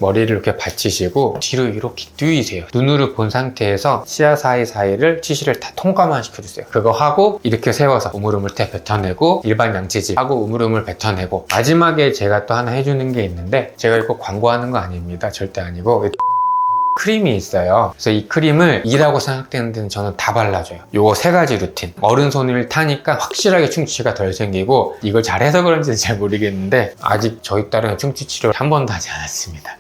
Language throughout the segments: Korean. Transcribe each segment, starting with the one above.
머리를 이렇게 받치시고 뒤로 이렇게 누이세요. 눈으로 본 상태에서 치아 사이사이를 치실을 다 통과만 시켜주세요. 그거 하고 이렇게 세워서 우물우물 때 뱉어내고 일반 양치질 하고 우물우물 뱉어내고 마지막에 제가 또 하나 해주는 게 있는데 제가 이거 광고하는 거 아닙니다. 절대 아니고 크림이 있어요. 그래서 이 크림을 2라고 생각되는 데는 저는 다 발라줘요. 요거 3가지 루틴. 어른 손을 타니까 확실하게 충치가 덜 생기고 이걸 잘해서 그런지는 잘 모르겠는데 아직 저희 딸은 충치 치료를 한 번도 하지 않았습니다.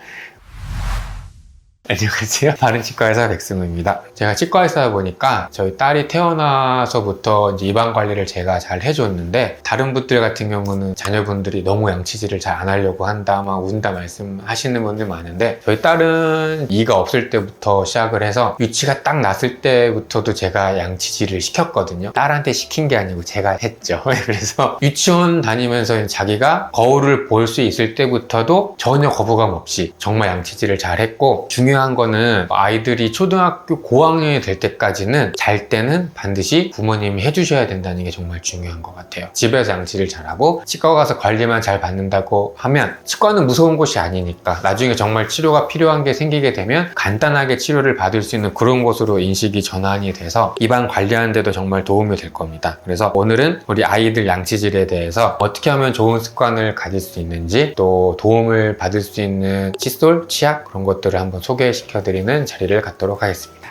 안녕하세요. 바른치과의사 백승우입니다. 제가 치과의사다 보니까 저희 딸이 태어나서부터 이제 입안 관리를 제가 잘 해줬는데 다른 분들 같은 경우는 자녀분들이 너무 양치질을 잘 안 하려고 한다, 막 운다 말씀하시는 분들 많은데 저희 딸은 이가 없을 때부터 시작을 해서 유치가 딱 났을 때부터도 제가 양치질을 시켰거든요. 딸한테 시킨 게 아니고 제가 했죠. 그래서 유치원 다니면서 자기가 거울을 볼 수 있을 때부터도 전혀 거부감 없이 정말 양치질을 잘 했고 중요한 거는 아이들이 초등학교 고학년이 될 때까지는 잘 때는 반드시 부모님이 해주셔야 된다는 게 정말 중요한 것 같아요. 집에서 양치를 잘하고 치과 가서 관리만 잘 받는다고 하면 치과는 무서운 곳이 아니니까 나중에 정말 치료가 필요한 게 생기게 되면 간단하게 치료를 받을 수 있는 그런 곳으로 인식이 전환이 돼서 입안 관리하는 데도 정말 도움이 될 겁니다. 그래서 오늘은 우리 아이들 양치질에 대해서 어떻게 하면 좋은 습관을 가질 수 있는지 또 도움을 받을 수 있는 칫솔, 치약 그런 것들을 한번 소개시켜드리는 자리를 갖도록 하겠습니다.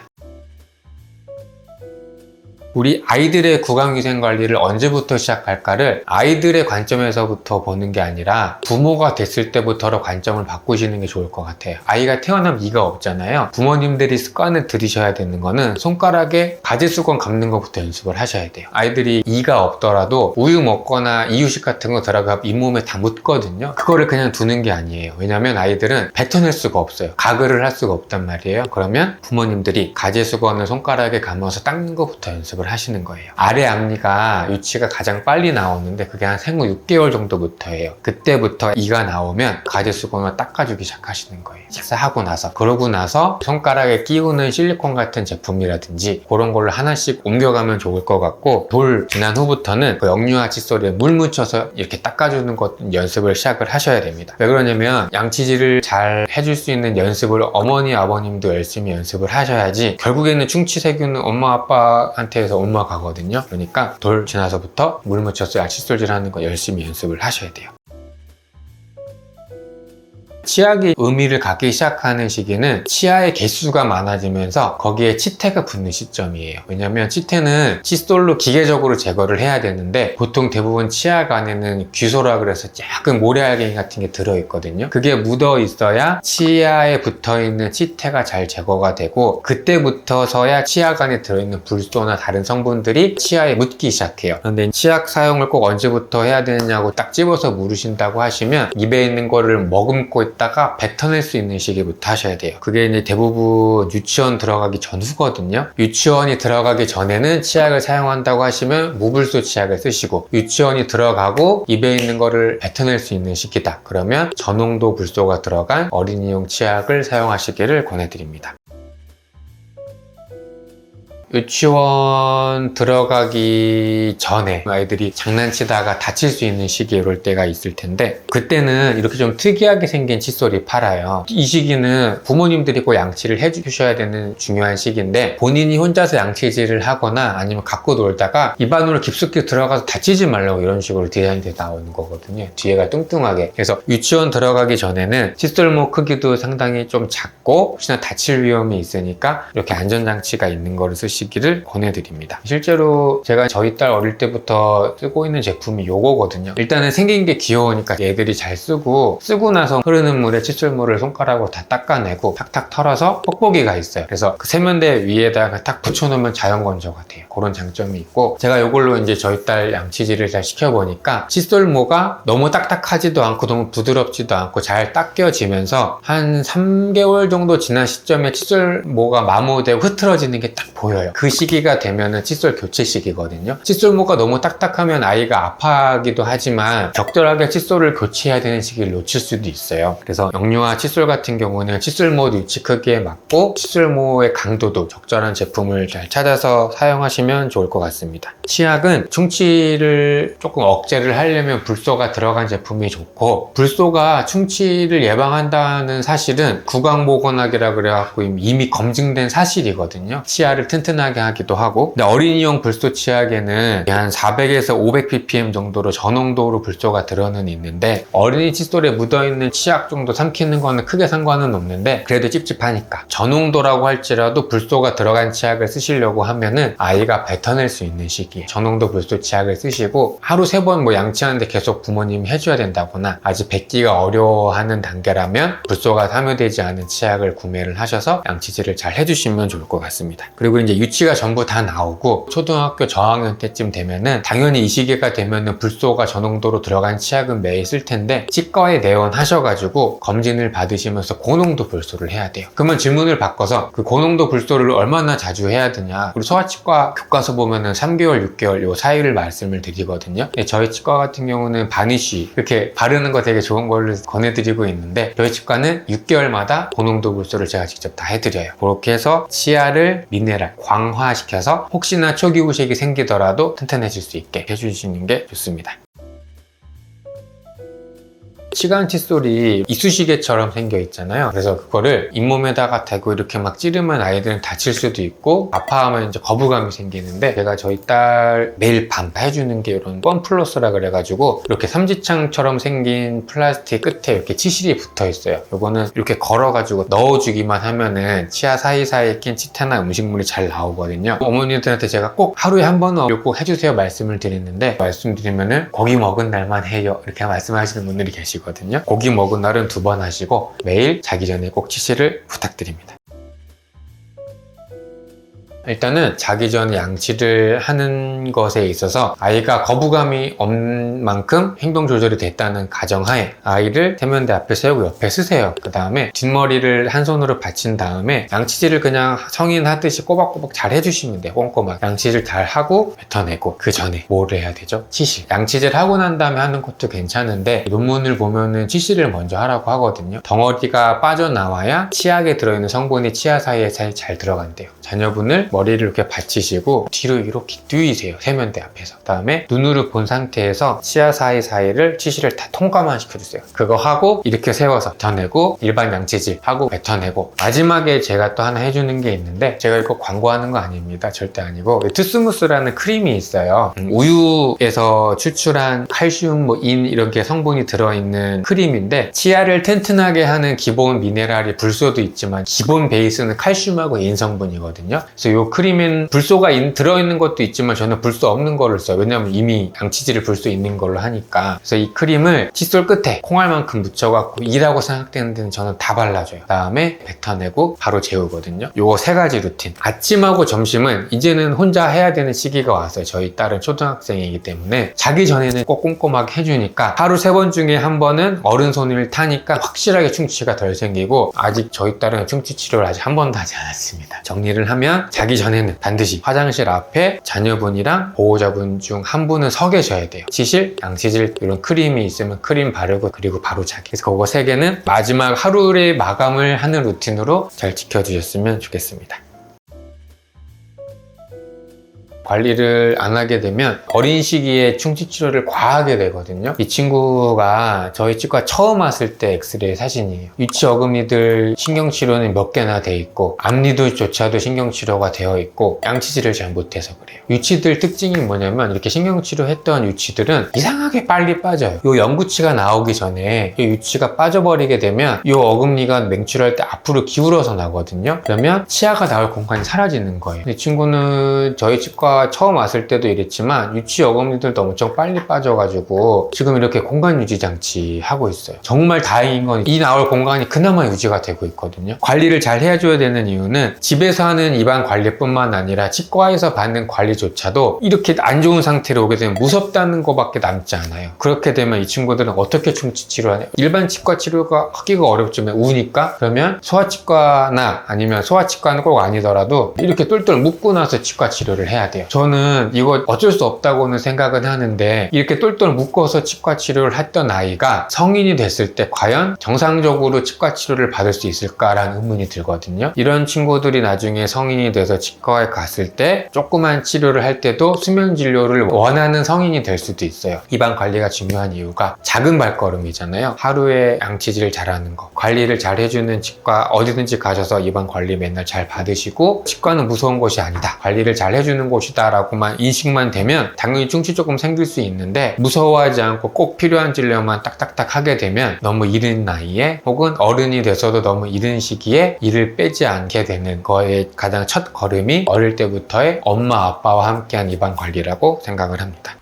우리 아이들의 구강위생 관리를 언제부터 시작할까를 아이들의 관점에서부터 보는 게 아니라 부모가 됐을 때부터로 관점을 바꾸시는 게 좋을 것 같아요. 아이가 태어나면 이가 없잖아요. 부모님들이 습관을 들이셔야 되는 거는 손가락에 가지수건 감는 것부터 연습을 하셔야 돼요. 아이들이 이가 없더라도 우유 먹거나 이유식 같은 거 들어가 잇몸에 다 묻거든요. 그거를 그냥 두는 게 아니에요. 왜냐면 아이들은 뱉어낼 수가 없어요. 가글을 할 수가 없단 말이에요. 그러면 부모님들이 가지수건을 손가락에 감아서 닦는 것부터 연습을 하시는 거예요. 아래 앞니가 유치가 가장 빨리 나오는데 그게 한 생후 6개월 정도부터예요. 그때부터 이가 나오면 가지수건을 닦아주기 시작하시는 거예요. 식사하고 나서. 그러고 나서 손가락에 끼우는 실리콘 같은 제품이라든지 그런 걸로 하나씩 옮겨가면 좋을 것 같고 돌 지난 후부터는 그 역류화 칫솔에 물 묻혀서 이렇게 닦아주는 것 연습을 시작을 하셔야 됩니다. 왜 그러냐면 양치질을 잘 해줄 수 있는 연습을 어머니 아버님도 열심히 연습을 하셔야지 결국에는 충치 세균은 엄마 아빠한테서 올라가거든요. 그러니까 돌 지나서부터 물 묻혀서 칫솔질 하는 거 열심히 연습을 하셔야 돼요. 치약이 의미를 갖기 시작하는 시기는 치아의 개수가 많아지면서 거기에 치태가 붙는 시점이에요. 왜냐면 치태는 칫솔로 기계적으로 제거를 해야 되는데 보통 대부분 치약 안에는 귀소라 그래서 약간 모래알갱이 같은 게 들어있거든요. 그게 묻어 있어야 치아에 붙어있는 치태가 잘 제거가 되고 그때부터서야 치약 안에 들어있는 불소나 다른 성분들이 치아에 묻기 시작해요. 그런데 치약 사용을 꼭 언제부터 해야 되느냐고 딱 집어서 물으신다고 하시면 입에 있는 거를 머금고 다가 뱉어낼 수 있는 시기부터 하셔야 돼요. 그게 이제 대부분 유치원 들어가기 전후거든요. 유치원이 들어가기 전에는 치약을 사용한다고 하시면 무불소 치약을 쓰시고 유치원이 들어가고 입에 있는 거를 뱉어낼 수 있는 시기다. 그러면 저농도 불소가 들어간 어린이용 치약을 사용하시기를 권해드립니다. 유치원 들어가기 전에 아이들이 장난치다가 다칠 수 있는 시기에 이럴 때가 있을 텐데 그때는 이렇게 좀 특이하게 생긴 칫솔이 팔아요. 이 시기는 부모님들이 꼭 양치를 해주셔야 되는 중요한 시기인데 본인이 혼자서 양치질을 하거나 아니면 갖고 놀다가 입안으로 깊숙이 들어가서 다치지 말라고 이런 식으로 디자인돼 나오는 거거든요. 뒤에가 뚱뚱하게. 그래서 유치원 들어가기 전에는 칫솔모 크기도 상당히 좀 작고 혹시나 다칠 위험이 있으니까 이렇게 안전장치가 있는 거를 쓰시기를 권해드립니다. 실제로 제가 저희 딸 어릴 때부터 쓰고 있는 제품이 요거거든요. 일단은 생긴 게 귀여우니까 애들이 잘 쓰고 나서 흐르는 물에 칫솔물을 손가락으로 다 닦아내고 탁탁 털어서 뽁뽁이가 있어요. 그래서 그 세면대 위에다가 딱 붙여놓으면 자연 건조가 돼요. 그런 장점이 있고 제가 요걸로 이제 저희 딸 양치질을 잘 시켜보니까 칫솔모가 너무 딱딱하지도 않고 너무 부드럽지도 않고 잘 닦여지면서 한 3개월 정도 지난 시점에 칫솔모가 마모되고 흐트러지는 게 딱 보여요. 아파요. 그 시기가 되면은 칫솔 교체 시기거든요. 칫솔모가 너무 딱딱하면 아이가 아파하기도 하지만 적절하게 칫솔을 교체해야 되는 시기를 놓칠 수도 있어요. 그래서 영유아 칫솔 같은 경우는 칫솔모 위치 크기에 맞고 칫솔모의 강도도 적절한 제품을 잘 찾아서 사용하시면 좋을 것 같습니다. 치약은 충치를 조금 억제를 하려면 불소가 들어간 제품이 좋고, 불소가 충치를 예방한다는 사실은 구강보건학이라 그래갖고 이미 검증된 사실이거든요. 치아를 튼튼하게 하기도 하고. 근데 어린이용 불소 치약에는 한 400에서 500ppm 정도로 저농도로 불소가 들어는 있는데, 어린이 칫솔에 묻어있는 치약 정도 삼키는 거는 크게 상관은 없는데 그래도 찝찝하니까 저농도라고 할지라도 불소가 들어간 치약을 쓰시려고 하면은 아이가 뱉어낼 수 있는 시기에 저농도 불소 치약을 쓰시고, 하루 3번 뭐 양치하는데 계속 부모님이 해줘야 된다거나 아직 뱉기가 어려워하는 단계라면 불소가 함유되지 않은 치약을 구매를 하셔서 양치질을 잘 해주시면 좋을 것 같습니다. 그리고 이제 유치가 전부 다 나오고 초등학교 저학년 때쯤 되면은 당연히 이 시기가 되면은 불소가 저농도로 들어간 치약은 매일 쓸 텐데, 치과에 내원하셔가지고 검진을 받으시면서 고농도 불소를 해야 돼요. 그러면 질문을 바꿔서 그 고농도 불소를 얼마나 자주 해야 되냐, 우리 소아치과 교과서 보면은 3개월, 6개월 요 사이를 말씀을 드리거든요. 저희 치과 같은 경우는 바니쉬 이렇게 바르는 거 되게 좋은 걸로 권해드리고 있는데, 저희 치과는 6개월마다 고농도 불소를 제가 직접 다 해드려요. 그렇게 해서 치아를 미네랄, 광화시켜서 혹시나 초기 후색이 생기더라도 튼튼해질 수 있게 해주시는 게 좋습니다. 치간 칫솔이 이쑤시개처럼 생겨 있잖아요. 그래서 그거를 잇몸에다가 대고 이렇게 막 찌르면 아이들은 다칠 수도 있고 아파하면 이제 거부감이 생기는데, 제가 저희 딸 매일 밤 해주는 게 이런 뻔플러스라 그래가지고 이렇게 삼지창처럼 생긴 플라스틱 끝에 이렇게 치실이 붙어 있어요. 요거는 이렇게 걸어가지고 넣어주기만 하면은 치아 사이사이에 낀 치태나 음식물이 잘 나오거든요. 어머니들한테 제가 꼭 하루에 한 번은 이거 꼭 해주세요 말씀을 드리는데, 말씀드리면은 고기 먹은 날만 해요 이렇게 말씀하시는 분들이 계시거든요. 고기 먹은 날은 2번 하시고 매일 자기 전에 꼭 치실을 부탁드립니다. 일단은 자기 전에 양치를 하는 것에 있어서 아이가 거부감이 없는 만큼 행동 조절이 됐다는 가정하에 아이를 세면대 앞에 세우고 옆에 쓰세요. 그 다음에 뒷머리를 한 손으로 받친 다음에 양치질을 그냥 성인 하듯이 꼬박꼬박 잘 해주시면 돼요. 꼼꼼하게 양치질 잘 하고 뱉어내고, 그 전에 뭘 해야 되죠? 치실. 양치질 하고 난 다음에 하는 것도 괜찮은데 논문을 보면은 치실을 먼저 하라고 하거든요. 덩어리가 빠져나와야 치약에 들어있는 성분이 치아 사이에 잘 들어간대요. 자녀분을 머리를 이렇게 받치시고 뒤로 이렇게 누이세요. 세면대 앞에서. 그 다음에 눈으로 본 상태에서 치아 사이사이를 치실을 다 통과만 시켜주세요. 그거 하고 이렇게 세워서 뱉어내고, 일반 양치질 하고 뱉어내고, 마지막에 제가 또 하나 해주는 게 있는데, 제가 이거 광고하는 거 아닙니다. 절대 아니고, 투스무스라는 크림이 있어요. 우유에서 추출한 칼슘, 인 이렇게 성분이 들어있는 크림인데, 치아를 튼튼하게 하는 기본 미네랄이 불소도 있지만 기본 베이스는 칼슘하고 인 성분이거든요. 그래서 이 크림엔 불소가 들어있는 것도 있지만 저는 불소 없는 거를 써요. 왜냐면 이미 양치질을 불소 있는 걸로 하니까. 그래서 이 크림을 칫솔 끝에 콩알만큼 묻혀갖고 이라고 생각되는 데는 저는 다 발라줘요. 그 다음에 뱉어내고 바로 재우거든요. 요거 3가지 루틴. 아침하고 점심은 이제는 혼자 해야 되는 시기가 왔어요. 저희 딸은 초등학생이기 때문에 자기 전에는 꼭 꼼꼼하게 해주니까 하루 3번 중에 1번은 어른 손을 타니까 확실하게 충치가 덜 생기고, 아직 저희 딸은 충치 치료를 아직 한 번도 하지 않았습니다. 정리를 하면 자기 전에는 반드시 화장실 앞에 자녀분이랑 보호자분 중 한 분은 서 계셔야 돼요. 치실, 양치질, 이런 크림이 있으면 크림 바르고 그리고 바로 자기. 그래서 그거 3개는 마지막 하루의 마감을 하는 루틴으로 잘 지켜주셨으면 좋겠습니다. 관리를 안 하게 되면 어린 시기에 충치 치료를 과하게 되거든요. 이 친구가 저희 치과 처음 왔을 때 엑스레이 사진이에요. 유치 어금니들 신경치료는 몇 개나 돼 있고, 앞니도조차도 신경치료가 되어 있고, 양치질을 잘 못해서 그래요. 유치들 특징이 뭐냐면, 이렇게 신경치료 했던 유치들은 이상하게 빨리 빠져요. 요 연구치가 나오기 전에 이 유치가 빠져버리게 되면 요 어금니가 맹출할 때 앞으로 기울어서 나거든요. 그러면 치아가 나올 공간이 사라지는 거예요. 이 친구는 저희 치과 제가 처음 왔을 때도 이랬지만 유치 어금니들도 엄청 빨리 빠져가지고 지금 이렇게 공간 유지 장치 하고 있어요. 정말 다행인 건 이 나올 공간이 그나마 유지가 되고 있거든요. 관리를 잘 해줘야 되는 이유는 집에서 하는 입안 관리뿐만 아니라 치과에서 받는 관리조차도 이렇게 안 좋은 상태로 오게 되면 무섭다는 것밖에 남지 않아요. 그렇게 되면 이 친구들은 어떻게 충치 치료하냐? 일반 치과 치료가 하기가 어렵지만 우니까 그러면 소아치과나 아니면 소아치과는 꼭 아니더라도 이렇게 똘똘 묶고 나서 치과 치료를 해야 돼요. 저는 이거 어쩔 수 없다고는 생각은 하는데 이렇게 똘똘 묶어서 치과 치료를 했던 아이가 성인이 됐을 때 과연 정상적으로 치과 치료를 받을 수 있을까라는 의문이 들거든요. 이런 친구들이 나중에 성인이 돼서 치과에 갔을 때 조그만 치료를 할 때도 수면 진료를 원하는 성인이 될 수도 있어요. 입안 관리가 중요한 이유가 작은 발걸음이잖아요. 하루에 양치질 잘하는 거, 관리를 잘 해주는 치과 어디든지 가셔서 입안 관리 맨날 잘 받으시고 치과는 무서운 곳이 아니다, 관리를 잘 해주는 곳이다 라고만 인식만 되면 당연히 충치 조금 생길 수 있는데 무서워하지 않고 꼭 필요한 진료만 딱딱딱 하게 되면 너무 이른 나이에 혹은 어른이 돼서도 너무 이른 시기에 이를 빼지 않게 되는 거의 가장 첫 걸음이 어릴 때부터의 엄마 아빠와 함께한 입안 관리라고 생각을 합니다.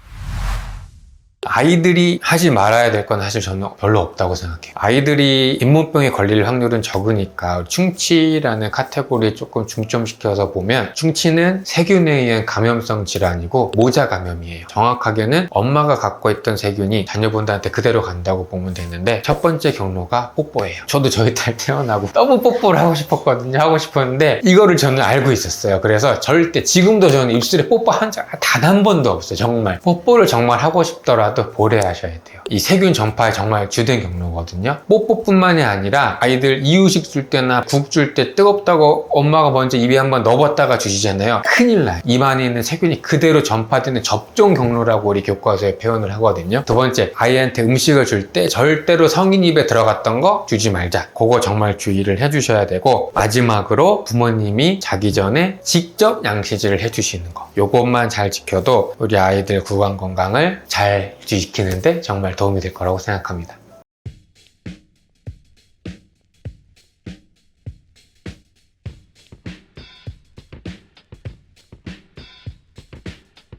아이들이 하지 말아야 될 건 사실 저는 별로 없다고 생각해요. 아이들이 잇몸병에 걸릴 확률은 적으니까 충치라는 카테고리에 조금 중점시켜서 보면 충치는 세균에 의한 감염성 질환이고 모자 감염이에요. 정확하게는 엄마가 갖고 있던 세균이 자녀분들한테 그대로 간다고 보면 되는데 첫 번째 경로가 뽀뽀예요. 저도 저희 딸 태어나고 너무 뽀뽀를 하고 싶었거든요. 하고 싶었는데 이거를 저는 알고 있었어요. 그래서 절대 지금도 저는 입술에 뽀뽀 한 적 단 한 번도 없어요. 정말 뽀뽀를 정말 하고 싶더라도 보래하셔야 돼요. 이 세균 전파의 정말 주된 경로거든요. 뽀뽀뿐만이 아니라 아이들 이유식 줄 때나 국 줄 때 뜨겁다고 엄마가 먼저 입에 한번 넣어봤다가 주시잖아요. 큰일 나요. 입 안에 있는 세균이 그대로 전파되는 접종 경로라고 우리 교과서에 표현을 하거든요. 두 번째, 아이한테 음식을 줄 때 절대로 성인 입에 들어갔던 거 주지 말자. 그거 정말 주의를 해주셔야 되고, 마지막으로 부모님이 자기 전에 직접 양치질을 해주시는 거, 요것만 잘 지켜도 우리 아이들 구강 건강을 잘 유지시키는데 정말 도움이 될 거라고 생각합니다.